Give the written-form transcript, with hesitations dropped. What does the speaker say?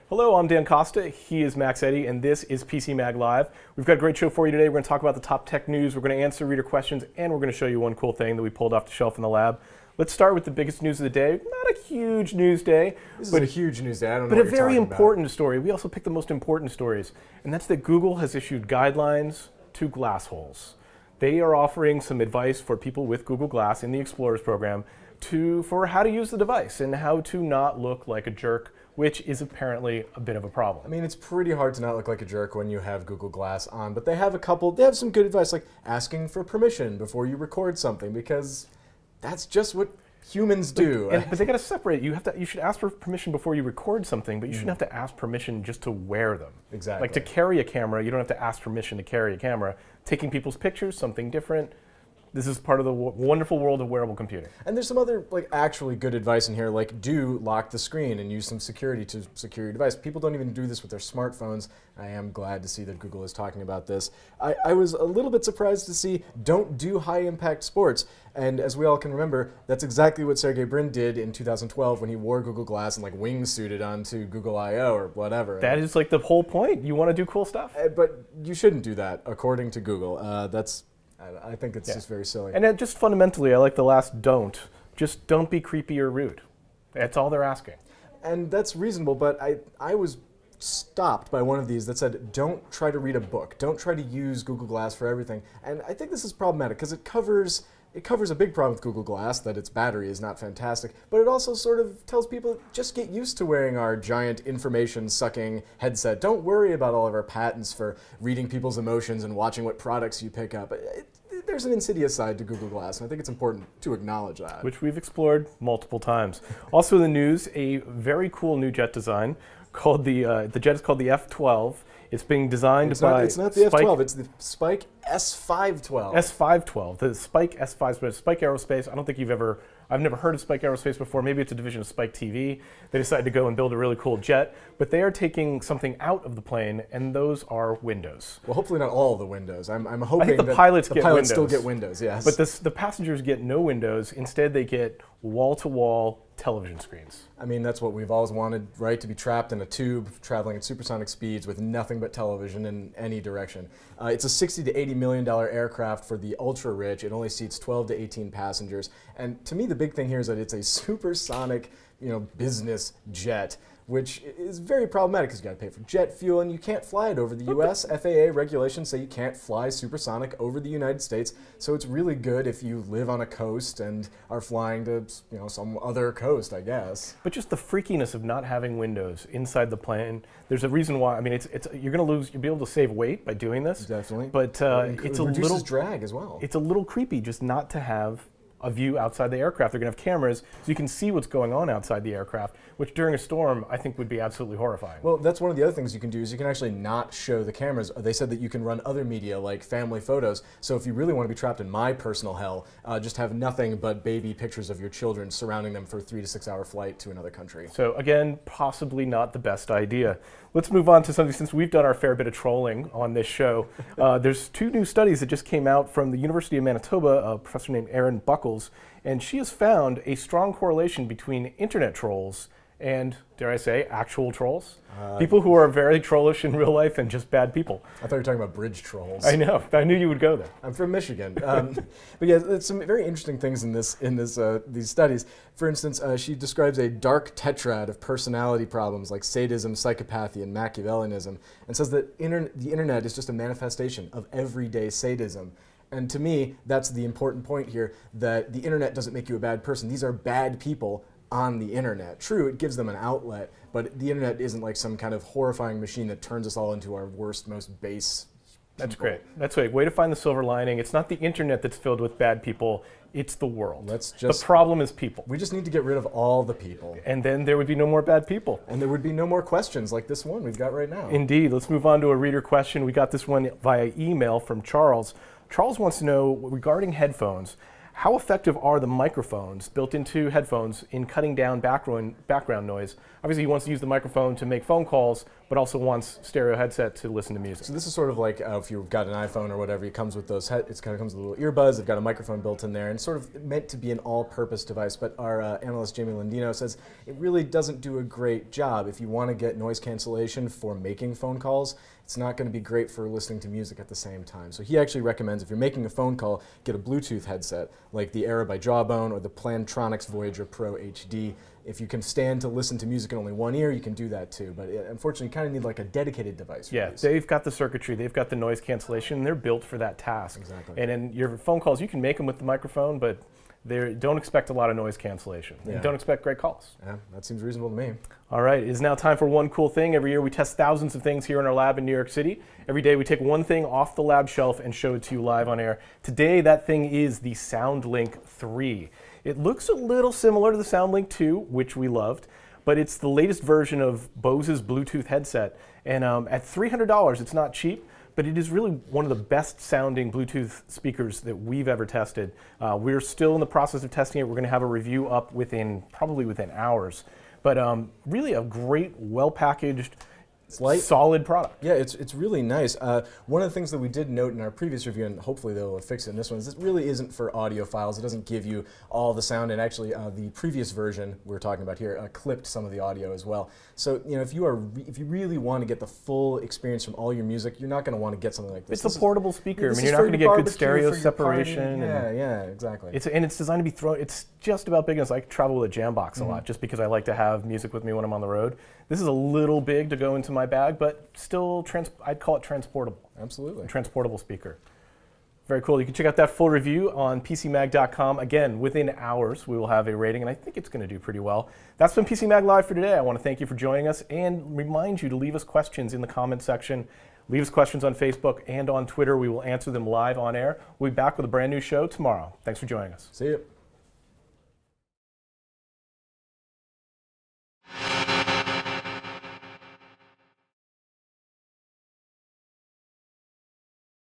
Hello, I'm Dan Costa, he is Max Eddy, and this is PCMag Live. We've got a great show for you today. We're going to talk about the top tech news, we're going to answer reader questions, and we're going to show you one cool thing that we pulled off the shelf in the lab. Let's start with the biggest news of the day. Not a huge news day. This is a huge news day, I don't know but what a you're very talking important about. story. We also picked the most important stories, and that's that Google has issued guidelines to glass holes. They are offering some advice for people with Google Glass in the Explorers program for how to use the device and how to not look like a jerk, which is apparently a bit of a problem. I mean, it's pretty hard to not look like a jerk when you have Google Glass on, but they have some good advice, like asking for permission before you record something, because that's just what humans do. But they got to separate. You should ask for permission before you record something, but you shouldn't have to ask permission just to wear them. Exactly. Like to carry a camera, you don't have to ask permission to carry a camera. Taking people's pictures, something different. This is part of the wonderful world of wearable computing. And there's some other actually good advice in here, like do lock the screen and use some security to secure your device. People don't even do this with their smartphones. I am glad to see that Google is talking about this. I was a little bit surprised to see don't do high impact sports. And as we all can remember, that's exactly what Sergey Brin did in 2012 when he wore Google Glass and wingsuited onto Google I/O or whatever. That is like the whole point. You want to do cool stuff. But you shouldn't do that, according to Google. I think it's just very silly. And then just fundamentally, I like the last don't. Just don't be creepy or rude. That's all they're asking. And that's reasonable, but I was stopped by one of these that said, don't try to read a book. Don't try to use Google Glass for everything. And I think this is problematic because it covers a big problem with Google Glass, that its battery is not fantastic, but it also sort of tells people, just get used to wearing our giant information-sucking headset. Don't worry about all of our patents for reading people's emotions and watching what products you pick up. There's an insidious side to Google Glass, and I think it's important to acknowledge that. Which we've explored multiple times. Also in the news, a very cool new jet design called the jet is called the F12. It's being designed by It's not the F12, it's the Spike S512. S512, the Spike S5, but Spike Aerospace. I don't think I've never heard of Spike Aerospace before. Maybe it's a division of Spike TV. They decided to go and build a really cool jet, but they are taking something out of the plane, and those are windows. Well, hopefully not all the windows. I'm hoping I think that the pilots still get windows, yes. But the passengers get no windows. Instead, they get wall-to-wall television screens. I mean, that's what we've always wanted, right? To be trapped in a tube, traveling at supersonic speeds with nothing but television in any direction. It's a $60 to $80 million aircraft for the ultra-rich. It only seats 12 to 18 passengers. And to me, the big thing here is that it's a supersonic, business jet, which is very problematic because you got to pay for jet fuel and you can't fly it over the U.S. FAA regulations say you can't fly supersonic over the United States. So it's really good if you live on a coast and are flying to some other coast, I guess. But just the freakiness of not having windows inside the plane. There's a reason why. I mean, you're going to lose. You'll be able to save weight by doing this. Definitely. But it's a little drag as well. It's a little creepy just not to have a view outside the aircraft. They're going to have cameras so you can see what's going on outside the aircraft, which during a storm I think would be absolutely horrifying. Well, that's one of the other things you can do is you can actually not show the cameras. They said that you can run other media like family photos. So if you really want to be trapped in my personal hell, just have nothing but baby pictures of your children surrounding them for a 3 to 6 hour flight to another country. So again, possibly not the best idea. Let's move on to something, since we've done our fair bit of trolling on this show. There's 2 new studies that just came out from the University of Manitoba, a professor named Erin Buckles, and she has found a strong correlation between internet trolls and, dare I say, actual trolls. People who are very trollish in real life and just bad people. I thought you were talking about bridge trolls. I know. I knew you would go there. I'm from Michigan. But yeah, there's some very interesting things in these studies. For instance, she describes a dark tetrad of personality problems like sadism, psychopathy, and Machiavellianism, and says that the internet is just a manifestation of everyday sadism. And to me, that's the important point here, that the internet doesn't make you a bad person. These are bad people on the internet. True, it gives them an outlet, but the internet isn't like some kind of horrifying machine that turns us all into our worst, most base people. That's great. That's great. Way to find the silver lining. It's not the internet that's filled with bad people, it's the world. The problem is people. We just need to get rid of all the people. And then there would be no more bad people. And there would be no more questions like this one we've got right now. Indeed. Let's move on to a reader question. We got this one via email from Charles. Charles wants to know, regarding headphones, how effective are the microphones built into headphones in cutting down background noise? Obviously, he wants to use the microphone to make phone calls, but also wants stereo headset to listen to music. So this is sort of like if you've got an iPhone or whatever, it comes with those. It kind of comes with little earbuds. They've got a microphone built in there, and sort of meant to be an all-purpose device. But our analyst Jamie Landino says it really doesn't do a great job. If you want to get noise cancellation for making phone calls, it's not going to be great for listening to music at the same time. So he actually recommends if you're making a phone call, get a Bluetooth headset like the Era by Jawbone or the Plantronics Voyager Pro HD. If you can stand to listen to music in only one ear, you can do that too. But unfortunately, you kind of need like a dedicated device. Yeah, they've got the circuitry, they've got the noise cancellation, they're built for that task. Exactly. And in your phone calls, you can make them with the microphone, but don't expect a lot of noise cancellation. Yeah. And don't expect great calls. Yeah, that seems reasonable to me. All right, it is now time for one cool thing. Every year we test thousands of things here in our lab in New York City. Every day we take one thing off the lab shelf and show it to you live on air. Today that thing is the SoundLink III. It looks a little similar to the SoundLink II, which we loved, but it's the latest version of Bose's Bluetooth headset. And at $300, it's not cheap, but it is really one of the best sounding Bluetooth speakers that we've ever tested. We're still in the process of testing it. We're going to have a review up probably within hours. But really a great, well-packaged, solid product. Yeah, it's really nice. One of the things that we did note in our previous review, and hopefully they'll fix it in this one, is this really isn't for audiophiles. It doesn't give you all the sound, and actually the previous version we're talking about here clipped some of the audio as well. So if you really want to get the full experience from all your music, you're not going to want to get something like this. It's a portable speaker. I mean, you're not going to get good stereo separation. Yeah, exactly. It's designed to be thrown. It's just about big enough. I travel with a Jambox a lot, just because I like to have music with me when I'm on the road. This is a little big to go into my bag, but still, I'd call it transportable. Absolutely. A transportable speaker. Very cool. You can check out that full review on PCMag.com. Again, within hours, we will have a rating, and I think it's going to do pretty well. That's been PCMag Live for today. I want to thank you for joining us and remind you to leave us questions in the comment section. Leave us questions on Facebook and on Twitter. We will answer them live on air. We'll be back with a brand new show tomorrow. Thanks for joining us. See you.